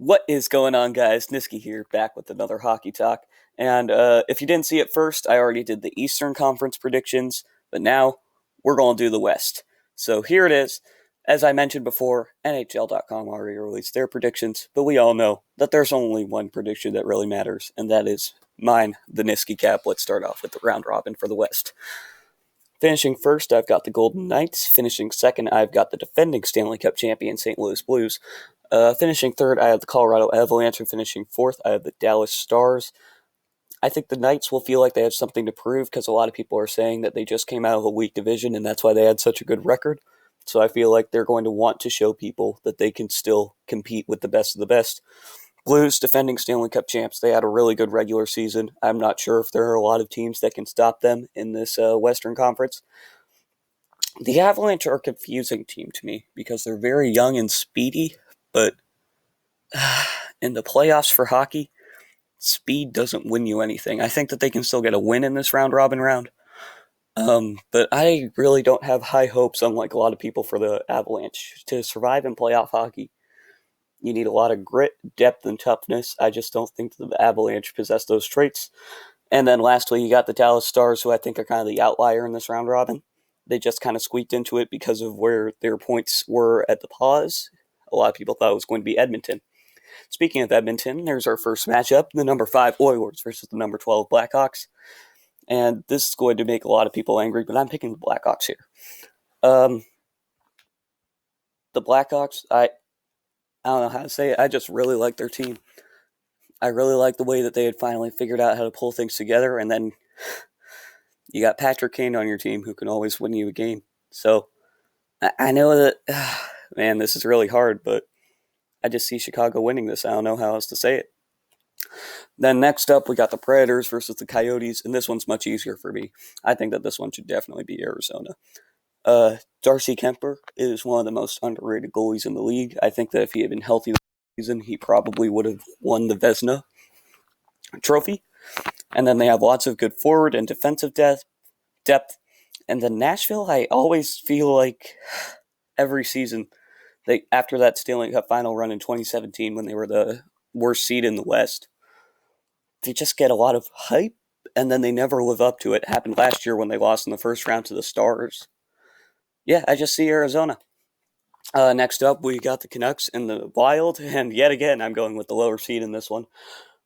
What is going on, guys? Nisky here, back with another hockey talk. And if you didn't see it first, I already did the Eastern Conference predictions, but now we're going to do the West. So here it is. As I mentioned before, NHL.com already released their predictions, but we all know that there's only one prediction that really matters, and that is mine, the NiskyCap. Let's start off with the round robin for the West. Finishing first, I've got the Golden Knights. Finishing second, I've got the defending Stanley Cup champion St. Louis Blues. Finishing third, I have the Colorado Avalanche, and finishing fourth, I have the Dallas Stars. I think the Knights will feel like they have something to prove because a lot of people are saying that they just came out of a weak division and that's why they had such a good record. So I feel like they're going to want to show people that they can still compete with the best of the best. Blues, defending Stanley Cup champs, they had a really good regular season. I'm not sure if there are a lot of teams that can stop them in this Western Conference. The Avalanche are a confusing team to me because they're very young and speedy, but in the playoffs for hockey, speed doesn't win you anything. I think that they can still get a win in this round-robin round, but I really don't have high hopes, unlike a lot of people, for the Avalanche. To survive in playoff hockey, you need a lot of grit, depth, and toughness. I just don't think that the Avalanche possess those traits. And then lastly, you got the Dallas Stars, who I think are kind of the outlier in this round-robin. They just kind of squeaked into it because of where their points were at the pause. A lot of people thought it was going to be Edmonton. Speaking of Edmonton, there's our first matchup, the number 5 Oilers versus the number 12 Blackhawks. And this is going to make a lot of people angry, but I'm picking the Blackhawks here. The Blackhawks, I don't know how to say it, I just really like their team. I really like the way that they had finally figured out how to pull things together, and then you got Patrick Kane on your team who can always win you a game. So, I know that, man, this is really hard, but I just see Chicago winning this. I don't know how else to say it. Then next up, we got the Predators versus the Coyotes, and this one's much easier for me. I think that this one should definitely be Arizona. Darcy Kemper is one of the most underrated goalies in the league. I think that if he had been healthy this season, he probably would have won the Vezina trophy. And then they have lots of good forward and defensive depth. And then Nashville, I always feel like every season, after that Stanley Cup final run in 2017 when they were the worst seed in the West, they just get a lot of hype, and then they never live up to it. It happened last year when they lost in the first round to the Stars. Yeah, I just see Arizona. Next up, we got the Canucks and the Wild, and yet again, I'm going with the lower seed in this one.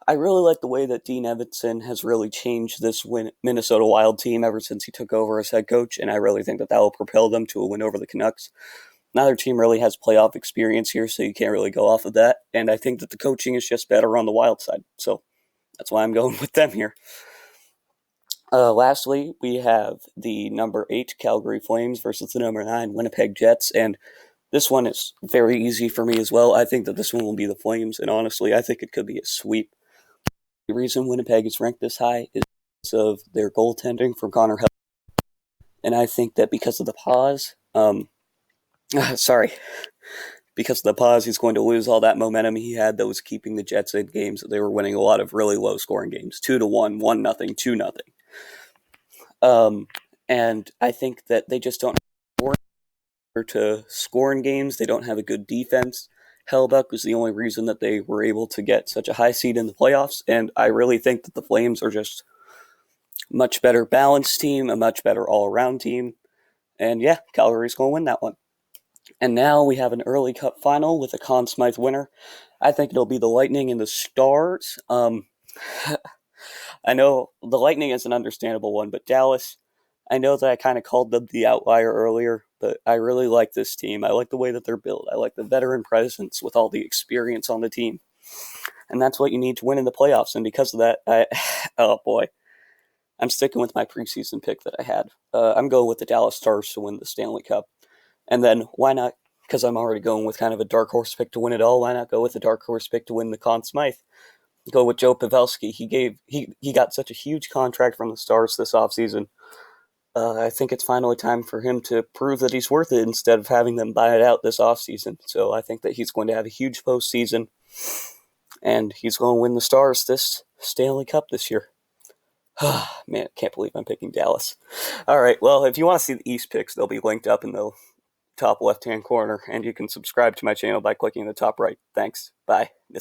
I really like the way that Dean Evason has really changed this Minnesota Wild team ever since he took over as head coach, and I really think that will propel them to a win over the Canucks. Neither team really has playoff experience here, so you can't really go off of that, and I think that the coaching is just better on the Wild side, so that's why I'm going with them here. Lastly, we have the number 8 Calgary Flames versus the number 9 Winnipeg Jets, and this one is very easy for me as well. I think that this one will be the Flames, and honestly, I think it could be a sweep. The reason Winnipeg is ranked this high is because of their goaltending from Connor Hell, and I think that because of the pause, because of the pause, he's going to lose all that momentum he had that was keeping the Jets in games. They were winning a lot of really low-scoring games, 2-1, 1-0, 2-0. And I think that they just don't to score in games. They don't have a good defense. Hellbuck was the only reason that they were able to get such a high seed in the playoffs, and I really think that the Flames are just a much better balanced team, a much better all-around team, and yeah, Calgary's going to win that one. And now we have an early cup final with a Conn Smythe winner. I think it'll be the Lightning and the Stars. I know the Lightning is an understandable one, but Dallas, I know that I kind of called them the outlier earlier, but I really like this team. I like the way that they're built. I like the veteran presence with all the experience on the team. And that's what you need to win in the playoffs. And because of that, oh boy, I'm sticking with my preseason pick that I had. I'm going with the Dallas Stars to win the Stanley Cup. And then why not, because I'm already going with kind of a dark horse pick to win it all, why not go with a dark horse pick to win the Conn Smythe? Go with Joe Pavelski. He got such a huge contract from the Stars this offseason. I think it's finally time for him to prove that he's worth it instead of having them buy it out this offseason. So I think that he's going to have a huge postseason, and he's going to win the Stars this Stanley Cup this year. Man, I can't believe I'm picking Dallas. All right, well, if you want to see the East picks, they'll be linked up in the top left-hand corner, and you can subscribe to my channel by clicking the top right. Thanks. Bye.